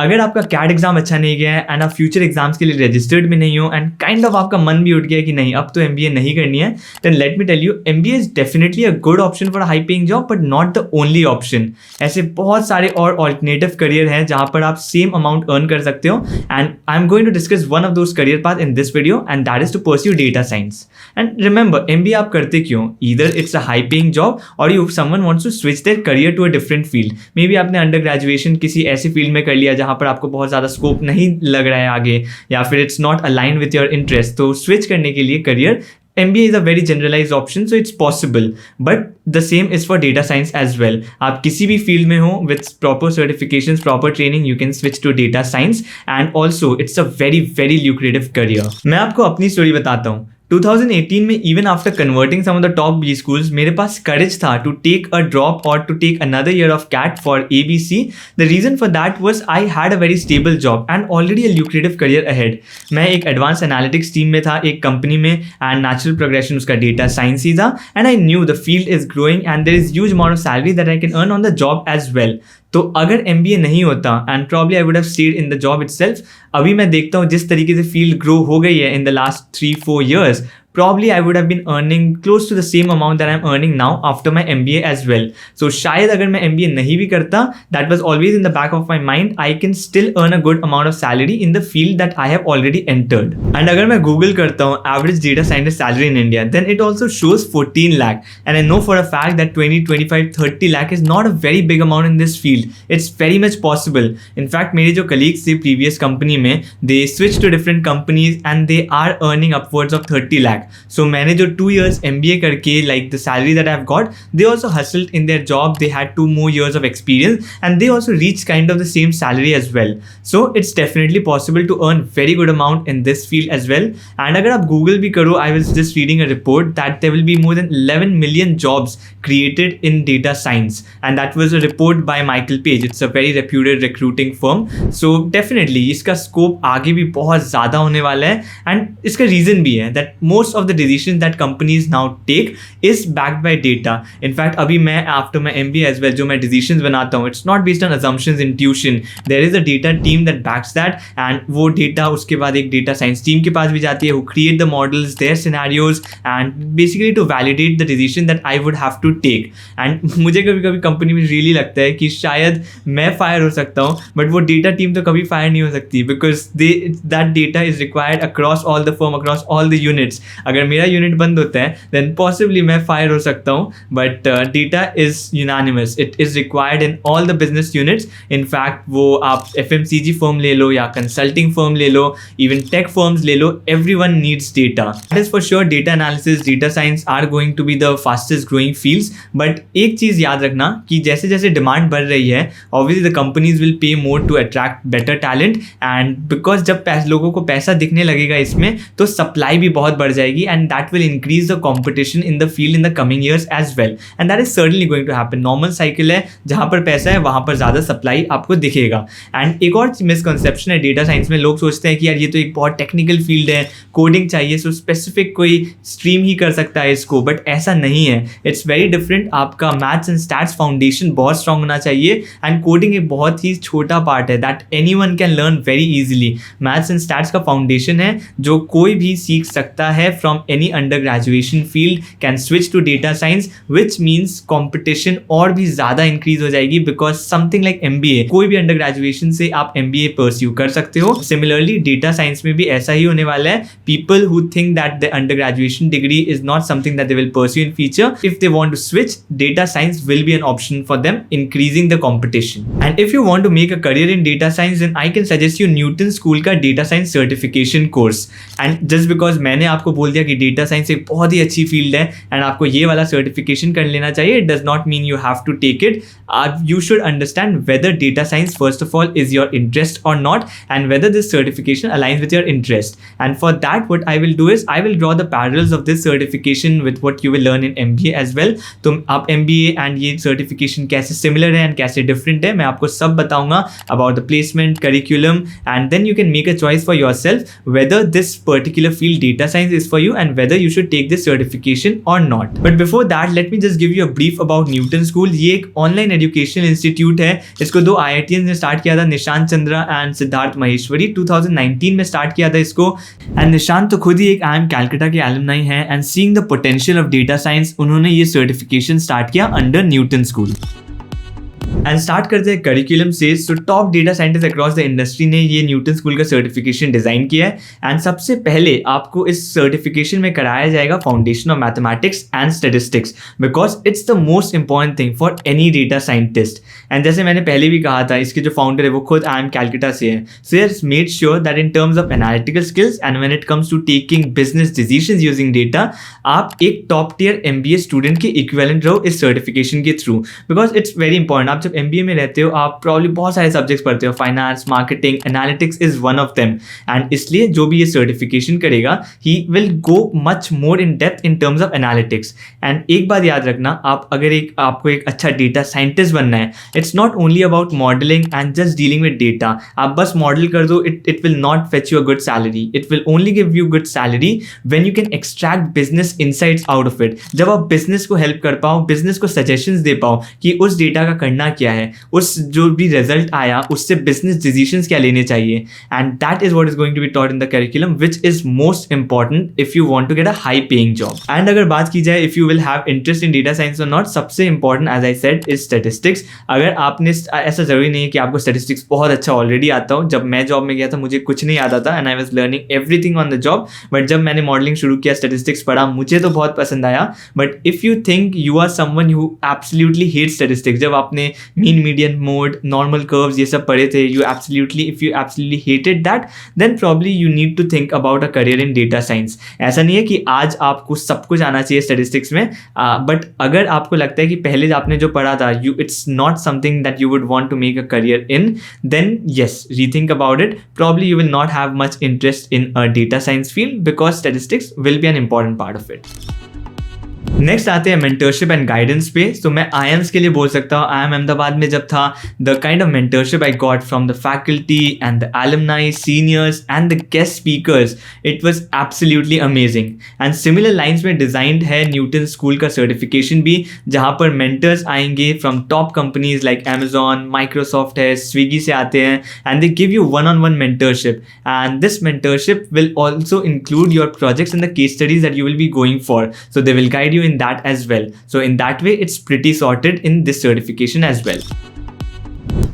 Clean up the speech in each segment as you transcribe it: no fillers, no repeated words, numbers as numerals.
अगर आपका cat exam अच्छा नहीं गया है एंड आप फ्यूचर एग्जाम्स के लिए रजिस्टर्ड भी नहीं हो एंड काइंड ऑफ आपका मन भी उठ गया कि नहीं अब तो एमबीए नहीं करनी है, then let me tell you MBA is definitely a good option for high paying job but not the only option. ऐसे बहुत सारे और ऑल्टरनेटिव करियर हैं जहां पर आप सेम अमाउंट अर्न कर सकते हो and I am going to discuss one of those career path in this video and that is to pursue data science. And remember MBA आप करते क्यों? Either it's a high paying job or you someone wants to switch their career to a different field. Maybe आपने under graduation किसी ऐसी field में कर लिया जहां पर आपको बहुत ज़्यादा स्कोप नहीं लग रहा है आगे, या फिर it's not align with your interest, तो स्विच करने के लिए career MBA is a very generalized option, so it's possible. But the same is for data science as well. आप किसी भी फील्ड में हो with proper certifications, proper training, you can switch to data science and also it's a very very lucrative career. मैं आपको अपनी story बताता हूँ। 2018 में even after converting some of the top B schools, मेरे पास courage था to take a drop or to take another year of CAT for ABC. The reason for that was I had a very stable job and already a lucrative career ahead. मैं एक advanced analytics team में था एक company में and natural progression उसका data science ही था and I knew the field is growing and there is huge amount of salary that I can earn on the job as well. तो अगर MBA नहीं होता and probably I would have stayed in the job itself. अभी मैं देखता हूँ जिस तरीके से फील्ड ग्रो हो गई है in the last 3-4 years, probably I would have been earning close to the same amount that I'm earning now after my MBA as well. So शायद अगर मैं MBA नहीं भी करता, that was always in the back of my mind, I can still earn a good amount of salary in the field that I have already entered. And अगर मैं Google करता हूँ average data scientist salary in India, then it also shows 14 lakh. And I know for a fact that 20, 25, 30 lakh is not a very big amount in this field. It's very much possible. In fact, मेरे जो colleagues थे previous company में, they switched to different companies and they are earning upwards of 30 lakh. So मैंने जो 2 years MBA करके like the salary that I've got, they also hustled in their job, they had 2 more years of experience and they also reached kind of the same salary as well. So it's definitely possible to earn very good amount in this field as well. And अगर आप Google भी करो, I was just reading a report that there will be more than 11 million jobs created in data science and that was a report by Michael Page. It's a very reputed recruiting firm. So definitely इसका scope आगे भी बहुत ज़्यादा होने वाला है and इसका reason भी है that most of the decisions that companies now take is backed by data. In fact, अभी मैं after my MBA as well जो मैं decisions बनाता हूँ, it's not based on assumptions, intuition. There is a data team that backs that and वो data उसके बाद एक data science team के पास भी जाती है who create the models, their scenarios and basically to validate the decision that I would have to take. And मुझे कभी कभी कंपनी में really लगता है कि शायद मैं फायर हो सकता हूँ but वो data team तो कभी फायर नहीं हो सकती because that data is required across all the firm, across all the units. अगर मेरा यूनिट बंद होता है देन पॉसिबली मैं फायर हो सकता हूँ but data is unanimous, it is required in all the business units. In fact वो आप FMCG फर्म ले लो या कंसल्टिंग फर्म ले लो, इवन टेक फर्म्स ले लो, everyone needs data. That is for sure data analysis, data science are going to be the fastest growing fields. But एक चीज़ याद रखना कि जैसे जैसे डिमांड बढ़ रही है obviously the companies will pay more to attract better talent and because जब लोगों को पैसा दिखने लगेगा इसमें तो सप्लाई भी बहुत बढ़ जाएगी and that will increase the competition in the field in the coming years as well and that is certainly going to happen. Normal cycle है, जहाँ पर पैसा है वहाँ पर ज़्यादा सप्लाई आपको दिखेगा। एंड एक और मिसकंसेप्शन है डेटा साइंस में, लोग सोचते हैं कि यार ये तो एक बहुत टेक्निकल फील्ड है, कोडिंग चाहिए, सो स्पेसिफिक कोई स्ट्रीम ही कर सकता है इसको, बट ऐसा नहीं है। It's very different. आपका मैथ्स एंड स्टैट्स फाउंडेशन बहुत स्ट्रांग होना चाहिए एंड कोडिंग एक बहुत ही छोटा पार्ट है that anyone can learn very easily. Maths and stats का फाउंडेशन है जो कोई भी सीख सकता है from any undergraduation field can switch to data science, which means competition और भी ज़्यादा increase हो जाएगी because something like MBA, कोई भी undergraduation से आप MBA pursue कर सकते हो। Similarly data science में भी ऐसा ही होने वाला है। People who think that the undergraduation degree is not something that they will pursue in future, if they want to switch, data science will be an option for them, increasing the competition. And if you want to make a career in data science, then I can suggest you Newton School का data science certification course. And just because मैंने आपको बोल दिया कि data science एक बहुत ही अच्छी field है एंड आपको ये वाला सर्टिफिकेशन कर लेना चाहिए, it does not mean you have to take it. You should understand whether data science first of all is your interest or not and whether this certification aligns with your interest. And for that what I will do is I will draw the parallels of this certification with what you will learn in MBA as well. तो आप MBA and ये certification कैसे similar है and कैसे different है मैं आपको सब बताऊंगा about the placement, curriculum and then you can make a choice for yourself whether this particular field data science is for for you and whether you should take this certification or not. But before that, let me just give you a brief about Newton School. ये एक online educational institute है. इसको दो IITians ने start किया था, Nishant Chandra and Siddharth Maheshwari. 2019 में start किया था इसको. एंड निशांत तो खुद ही एक IIM कैलकाटा के एलुमनाई हैं. And seeing the potential of data science, उन्होंने ये सर्टिफिकेशन स्टार्ट किया under Newton school. And start करते हैं करिकुलम से. So top data scientist across the industry ने ये न्यूटन स्कूल का सर्टिफिकेशन डिजाइन किया है. एंड सबसे पहले आपको इस सर्टिफिकेशन में कराया जाएगा foundation of mathematics and statistics, because it's the most important thing for any data scientist. And जैसे मैंने पहले भी कहा था, इसके जो फाउंडर है वो खुद IIM कैलकाटा से हैं. So they have made sure that in terms of analytical skills and when it comes to taking business decisions using data, आप एक टॉप टियर MBA स्टूडेंट के इक्विवेलेंट रहो इस सर्टिफिकेशन के through. Because it's very important. आप जब MBA में रहते हो, आप प्रॉब्ली बहुत सारे सब्जेक्ट्स पढ़ते हो. Finance, marketing, analytics is one of them. And इसलिए जो भी ये सर्टिफिकेशन करेगा, he will go much more in depth in terms of analytics. And एक बात याद रखना, आप अगर आपको एक अच्छा डेटा साइंटिस्ट बनना है, it's not only about modelling and just dealing with data. आप बस मॉडल कर दो, it will not fetch you a good salary. It will only give you good salary when you can extract business insights out of it. जब आप business को help कर पाओ, business को सजेशंस दे पाओ कि उस डेटा का करना क्या है, उस जो भी रिजल्ट आया उससे बिजनेस डिसीजंस क्या लेने चाहिए. And that is what is going to be taught in the curriculum, which is most important if you want to get a high paying job. And अगर बात की जाए if you will have interest in data science और not, सबसे important as I said is statistics. अगर आपने, ऐसा जरूरी नहीं है कि आपको स्टैटिस्टिक्स बहुत अच्छा ऑलरेडी आता हो. जब मैं जॉब में गया था मुझे कुछ नहीं आता था and I was learning everything on the job. But जब मैंने मॉडलिंग शुरू किया, स्टैटिस्टिक्स पढ़ा, मुझे तो बहुत पसंद आया. But if you think you are someone who absolutely hate statistics, जब आपने mean, median, mode, normal curves ये सब पढ़े थे, if you absolutely hated that, then probably you need to think about a career in data science. ऐसा नहीं है कि आज आपको सब कुछ आना चाहिए स्टैटिस्टिक्स में, बट अगर आपको लगता है कि पहले आपने जो पढ़ा था it's not something that you would want to make a career in, then yes, rethink about it. Probably you will not have much interest in a data science field because statistics will be an important part of it. Next आते हैं mentorship and guidance पे. तो मैं IIMs के लिए बोल सकता हूँ, IIM अहमदाबाद में जब था, the kind of mentorship I got from the faculty and the alumni, seniors and the guest speakers, it was absolutely amazing. And similar lines में डिजाइंड है न्यूटन स्कूल का सर्टिफिकेशन भी, जहाँ पर मेंटर्स आएंगे from top companies like Amazon, Microsoft है, Swiggy से आते हैं, and they give you one-on-one mentorship. And this mentorship will also include your projects and the case studies that you will be going for. So they will guide you in that as well. So in that way, it's pretty sorted in this certification as well.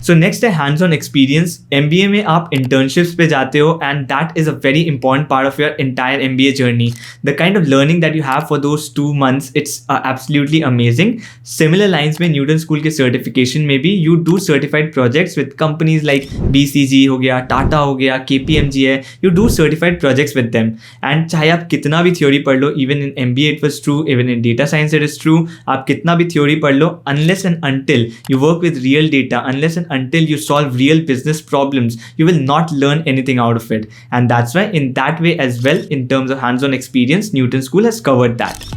So next है hands on experience. MBA में आप internships पे जाते हो and that is a very important part of your entire MBA journey. The kind of learning that you have for those 2 months, it's absolutely amazing. Similar lines में Newton school के certification में भी you do certified projects with companies like BCG हो गया, टाटा हो गया, KPMG है, you do certified projects with them. And चाहे आप कितना भी थ्योरी पढ़ लो, even in MBA it was true, even in data science it is true, आप कितना भी थ्योरी पढ़ लो, unless and until you work with real data, unless and until you solve real business problems, you will not learn anything out of it. And that's why in that way as well, in terms of hands-on experience, Newton School has covered that.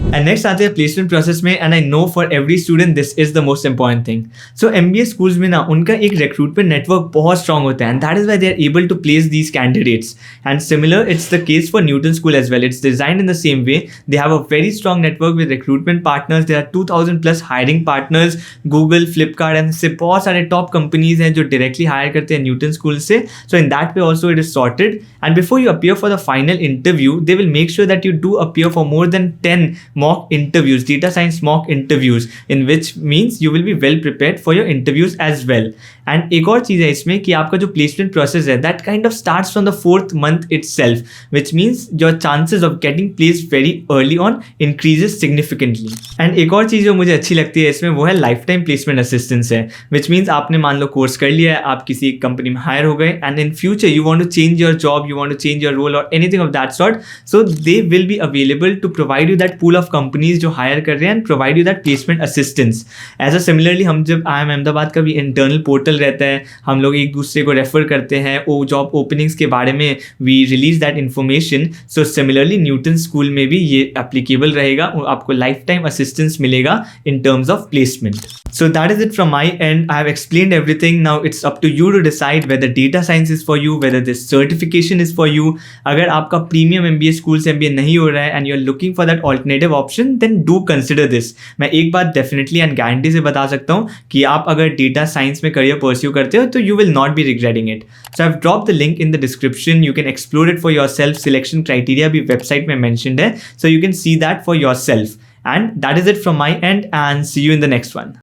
And next आते हैं placement process में. And I know for every student this is the most important thing. So MBA schools में ना उनका एक recruitment network बहुत strong होता है, and that is why they are able to place these candidates. And similar it's the case for Newton School as well. It's designed in the same way. They have a very strong network with recruitment partners. There are 2000+ hiring partners. Google, Flipkart and से बहुत सारे top companies हैं जो directly hire करते हैं Newton school से. So in that way also it is sorted. And before you appear for the final interview, they will make sure that you do appear for more than 10 mock interviews, data science mock interviews, in which means you will be well prepared for your interviews as well. And एक और चीज़ है इसमें कि आपका जो placement process है that kind of starts from the 4th month itself, which means your chances of getting placed very early on increases significantly. And एक और चीज़ जो मुझे अच्छी लगती है इसमें वो है लाइफ टाइम प्लेसमेंट असिस्टेंस है, which means आपने मान लो कोर्स कर लिया है, आप किसी कंपनी में हायर हो गए, and in future you want to change your job, you want to change your role or anything of that sort, so they will be available to provide you that pool of companies जो higher कर रहे हैं and provide you that placement assistance. ऐसा similarly हम जब IIM Ahmedabad का भी internal portal रहता है, हम लोग एक दूसरे को रेफर करते हैं वो जॉब ओपनिंग्स के बारे में, we release that information. So similarly Newton School में भी ये एप्लीकेबल रहेगा, आपको लाइफ टाइम असिस्टेंस मिलेगा इन terms of placement. So that is it from my end. I have explained everything. Now it's up to you to decide whether data science is for you, whether this certification is for you. अगर आपका premium MBA school से MBA नहीं हो रहा है and you're looking for that alternative option, then do consider this. मैं एक बात definitely and guarantee से बता सकता हूँ कि आप अगर data science में career pursue करते हो तो you will not be regretting it. So I've dropped the link in the description. You can explore it for yourself. Selection criteria भी website में mentioned है, so you can see that for yourself. And that is it from my end, and see you in the next one.